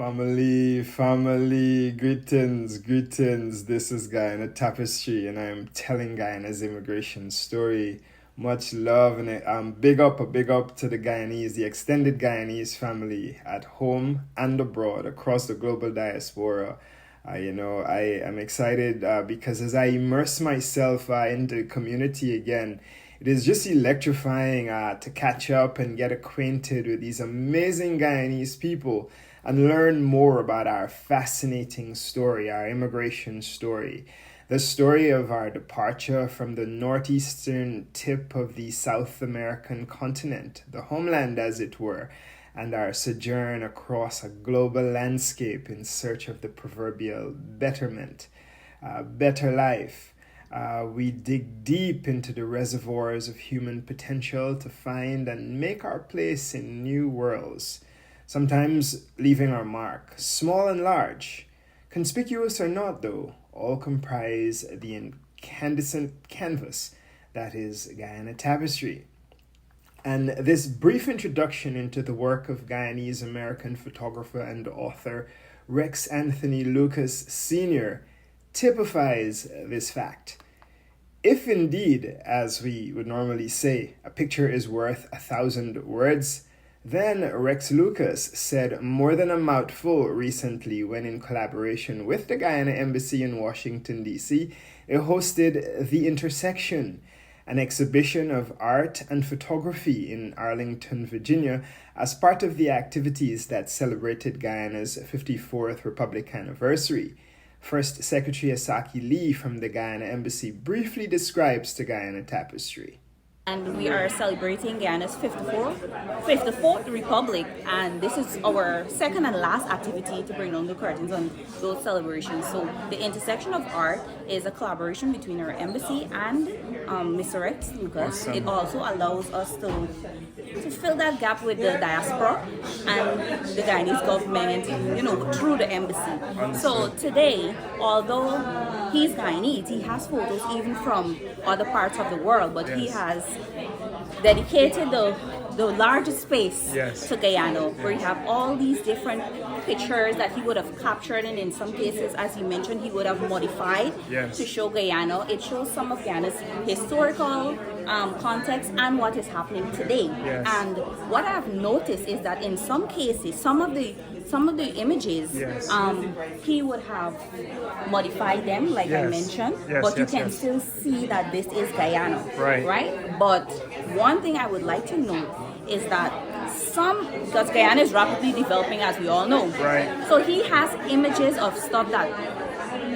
Family, greetings. This is Guyana Tapestry, and I'm telling Guyana's immigration story. Much love and a big up to the Guyanese, the extended Guyanese family at home and abroad across the global diaspora. I am excited because as I immerse myself into the community again, it is just electrifying to catch up and get acquainted with these amazing Guyanese people and learn more about our fascinating story, our immigration story. The story of our departure from the northeastern tip of the South American continent, the homeland as it were, and our sojourn across a global landscape in search of the proverbial betterment, better life. We dig deep into the reservoirs of human potential to find and make our place in new worlds, sometimes leaving our mark, small and large. Conspicuous or not, though, all comprise the incandescent canvas that is Guyana Tapestry. And this brief introduction into the work of Guyanese American photographer and author Rex Anthony Lucas Sr. typifies this fact. If indeed, as we would normally say, a picture is worth 1,000 words, then Rex Lucas said more than a mouthful recently when, in collaboration with the Guyana Embassy in Washington, D.C., it hosted The Intersection, an exhibition of art and photography in Arlington, Virginia, as part of the activities that celebrated Guyana's 54th Republic anniversary. First Secretary Asaki Lee from the Guyana Embassy briefly describes the Guyana Tapestry. And we are celebrating Guyana's 54th Republic, and this is our second and last activity to bring down the curtains on those celebrations. So the intersection of art is a collaboration between our embassy and Mr. Rex Lucas. Awesome. It also allows us to fill that gap with the diaspora and the Guyanese government, through the embassy. So today, although he's Guyanese, he has photos even from other parts of the world, but he has dedicated the largest space to Guyana, where you have all these different pictures that he would have captured, and in some cases, as you mentioned, he would have modified to show Guyana. It shows some of Guyana's historical context and what is happening today. And what I've noticed is that in some cases, some of the images, he would have modified them, like I mentioned, but you can still see that this is Guyana, right? But one thing I would like to note is that because Guyana is rapidly developing, as we all know, so he has images of stuff that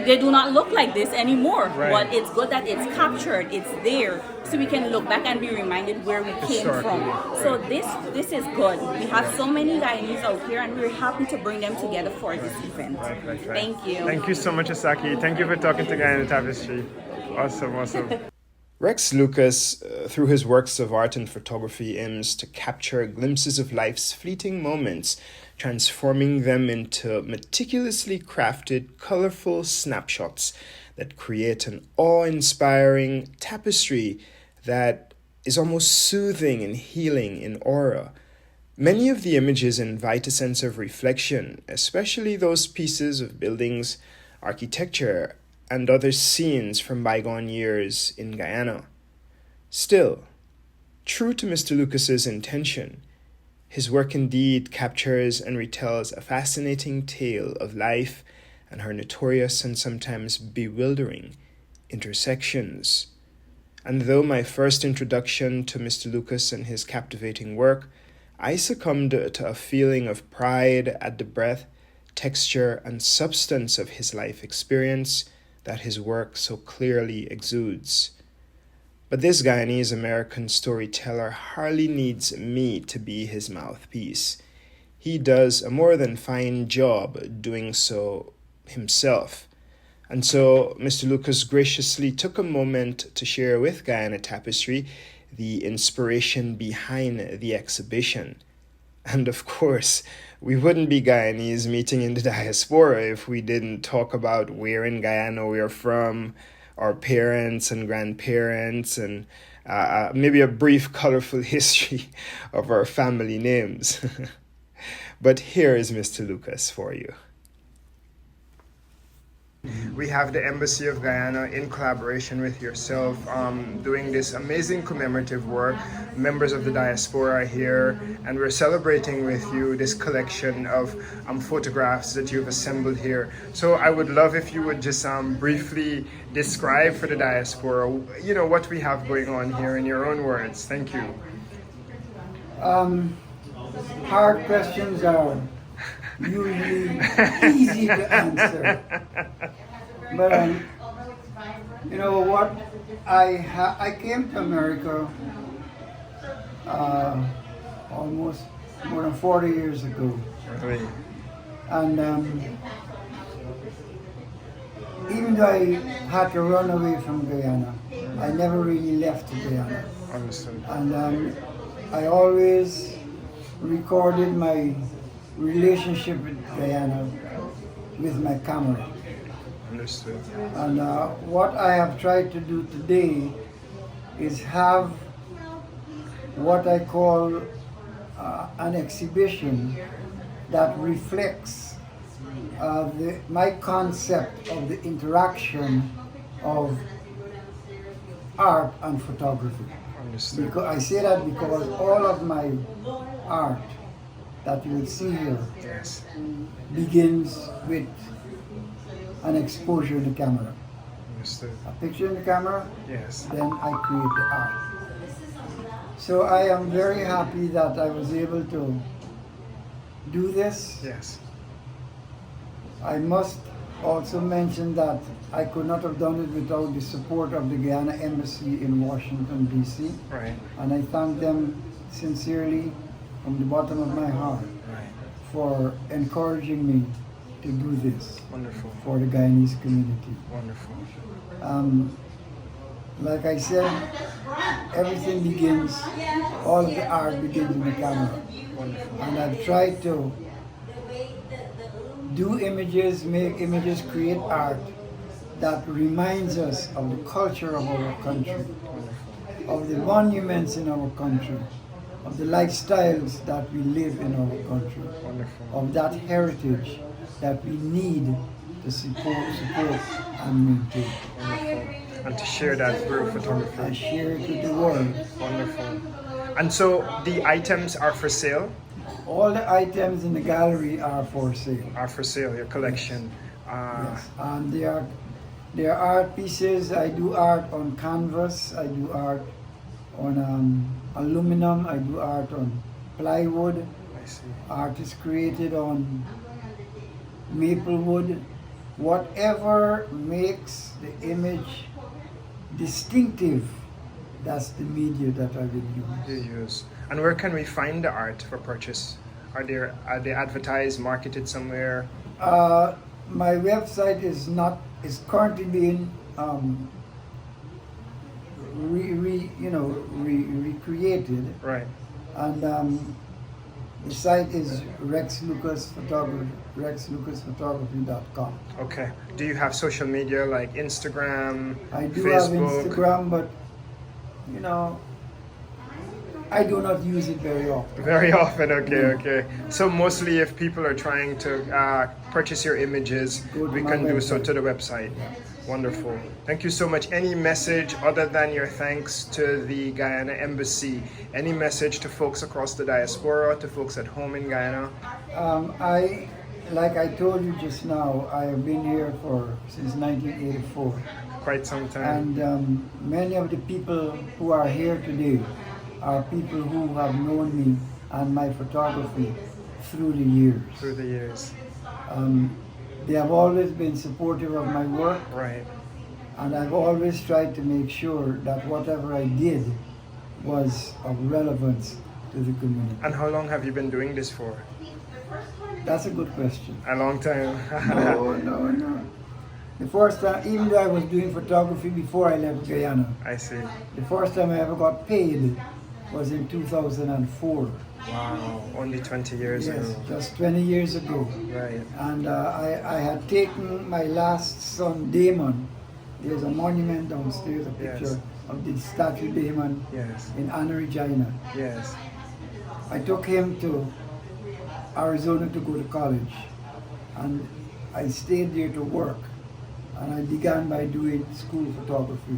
they do not look like this anymore, but it's good that it's captured, it's there, so we can look back and be reminded where we came from. So this is good. We have so many Guyanese out here, and we're happy to bring them together for this event. Thank you. Thank you so much, Asaki. Thank you for talking to Guyana Tapestry. Awesome. Rex Lucas, through his works of art and photography, aims to capture glimpses of life's fleeting moments, transforming them into meticulously crafted, colorful snapshots that create an awe-inspiring tapestry that is almost soothing and healing in aura. Many of the images invite a sense of reflection, especially those pieces of buildings, architecture, and other scenes from bygone years in Guyana. Still, true to Mr. Lucas's intention, his work indeed captures and retells a fascinating tale of life and her notorious and sometimes bewildering intersections. And though my first introduction to Mr. Lucas and his captivating work, I succumbed to a feeling of pride at the breadth, texture, and substance of his life experience that his work so clearly exudes. But this Guyanese American storyteller hardly needs me to be his mouthpiece. He does a more than fine job doing so himself. And so Mr. Lucas graciously took a moment to share with Guyana Tapestry the inspiration behind the exhibition. And of course, we wouldn't be Guyanese meeting in the diaspora if we didn't talk about where in Guyana we're from, our parents and grandparents, and maybe a brief, colorful history of our family names. But here is Mr. Lucas for you. We have the Embassy of Guyana in collaboration with yourself doing this amazing commemorative work. Members of the diaspora are here, and we're celebrating with you this collection of photographs that you've assembled here. So I would love if you would just briefly describe for the diaspora, you know, what we have going on here in your own words. Thank you. Hard questions are usually easy to answer. But you know what? I came to America almost more than 40 years ago. Really? And even though I had to run away from Guyana, I never really left Guyana. Understood. And I always recorded my relationship with Guyana with my camera. Understood. And what I have tried to do today is have what I call an exhibition that reflects my concept of the interaction of art and photography. Understood. Because I say that because all of my art that you will see here Yes. begins with an exposure in the camera. Understood. A picture in the camera, Yes. then I create the art. So I am very happy that I was able to do this. Yes. I must also mention that I could not have done it without the support of the Guyana Embassy in Washington, D.C. Right. And I thank them sincerely from the bottom of my heart Right. for encouraging me to do this Wonderful. for the Guyanese community. Wonderful. Like I said, everything begins, all of the art begins in the camera. Wonderful. And I've tried to do images, make images, create art that reminds us of the culture of our country, of the monuments in our country, of the lifestyles that we live in our country, Wonderful. of that heritage that we need to support and maintain. Wonderful. And to share that through I photography. share it with the world. Wonderful. And so the items are for sale? All the items in the gallery are for sale. Are for sale, your collection. Yes, and they are art pieces. I do art on canvas. I do art on aluminum. I do art on plywood. I see. Art is created on maple wood. Whatever makes the image distinctive, that's the media that I will use. You use. And where can we find the art for purchase? Are they advertised, marketed somewhere? My website is currently being recreated, Right. and the site is rexlucasphotography.com. Okay. Do you have social media like Instagram, I do have Facebook? Instagram, but I do not use it very often. Very often, okay. So mostly if people are trying to purchase your images, Go to we my can do so website. to the website. Wonderful. Thank you so much. Any message other than your thanks to the Guyana Embassy? Any message to folks across the diaspora, to folks at home in Guyana? Like I told you just now, I have been here since 1984. Quite some time. And many of the people who are here today are people who have known me and my photography through the years. Through the years. They have always been supportive of my work, Right. and I've always tried to make sure that whatever I did was of relevance to the community. And how long have you been doing this for? That's a good question. A long time. No. The first time, even though I was doing photography before I left Guyana, I see. the first time I ever got paid was in 2004. Wow. Only 20 years Yes, ago. just 20 years ago. Right. And I had taken my last son, Damon. There's a monument downstairs, a picture Yes. of the statue Damon Yes. in Anna Regina. Yes. I took him to Arizona to go to college, and I stayed there to work. And I began by doing school photography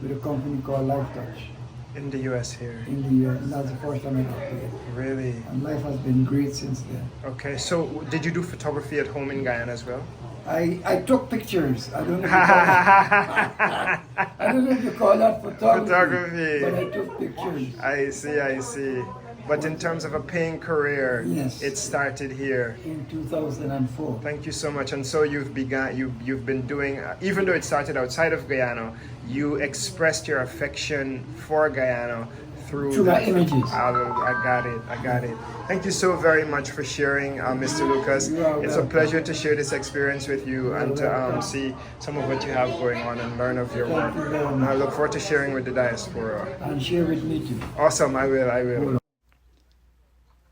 with a company called Life Touch In the US here. in the US. And that's the first time I got paid. Really? And life has been great since then. Okay, so did you do photography at home in Guyana as well? I took pictures. I don't know if you call that, I don't know if you call that photography, but I took pictures. I see, I see. But in terms of a paying career, Yes. it started here. In 2004. Thank you so much. And so you've been doing, even though it started outside of Guyana, you expressed your affection for Guyana through my images. I got it. Thank you so very much for sharing, Mr. Lucas. You are It's a welcome. pleasure to share this experience with you and to see some of what you have going on and learn of your work. Thank you very And I much. look forward to sharing with the diaspora. And share with me too. Awesome, I will.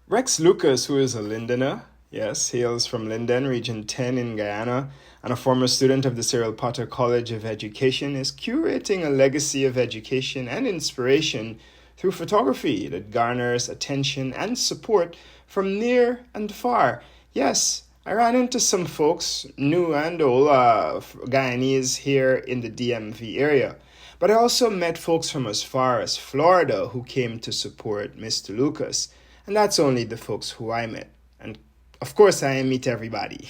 Rex Lucas, who is a Lindoner, yes, hails from Linden, Region 10 in Guyana, and a former student of the Cyril Potter College of Education, is curating a legacy of education and inspiration through photography that garners attention and support from near and far. Yes, I ran into some folks, new and old, Guyanese here in the DMV area. But I also met folks from as far as Florida who came to support Mr. Lucas. And that's only the folks who I met. And of course, I meet everybody.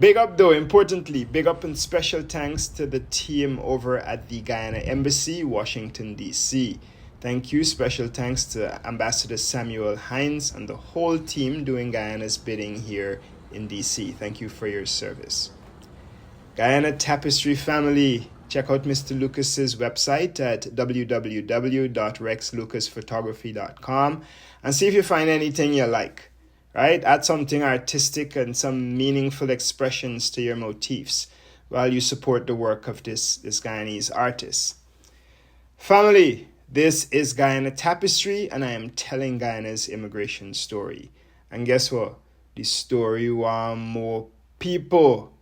Big up though, importantly, big up and special thanks to the team over at the Guyana Embassy, Washington, D.C. Thank you, special thanks to Ambassador Samuel Hines and the whole team doing Guyana's bidding here in D.C. Thank you for your service. Guyana Tapestry family, check out Mr. Lucas's website at www.rexlucasphotography.com and see if you find anything you like. Right? Add something artistic and some meaningful expressions to your motifs while you support the work of this Guyanese artist. Family, this is Guyana Tapestry, and I am telling Guyana's immigration story. And guess what? The story want more people.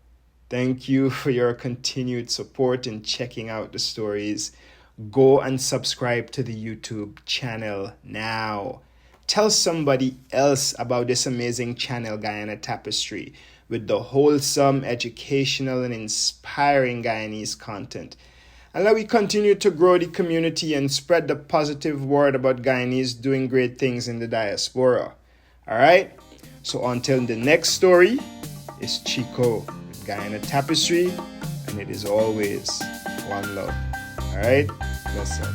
Thank you for your continued support in checking out the stories. Go and subscribe to the YouTube channel now. Tell somebody else about this amazing channel, Guyana Tapestry, with the wholesome, educational, and inspiring Guyanese content. And let we continue to grow the community and spread the positive word about Guyanese doing great things in the diaspora. All right? So until the next story, it's Chico with Guyana Tapestry, and it is always one love. All right? Bless up.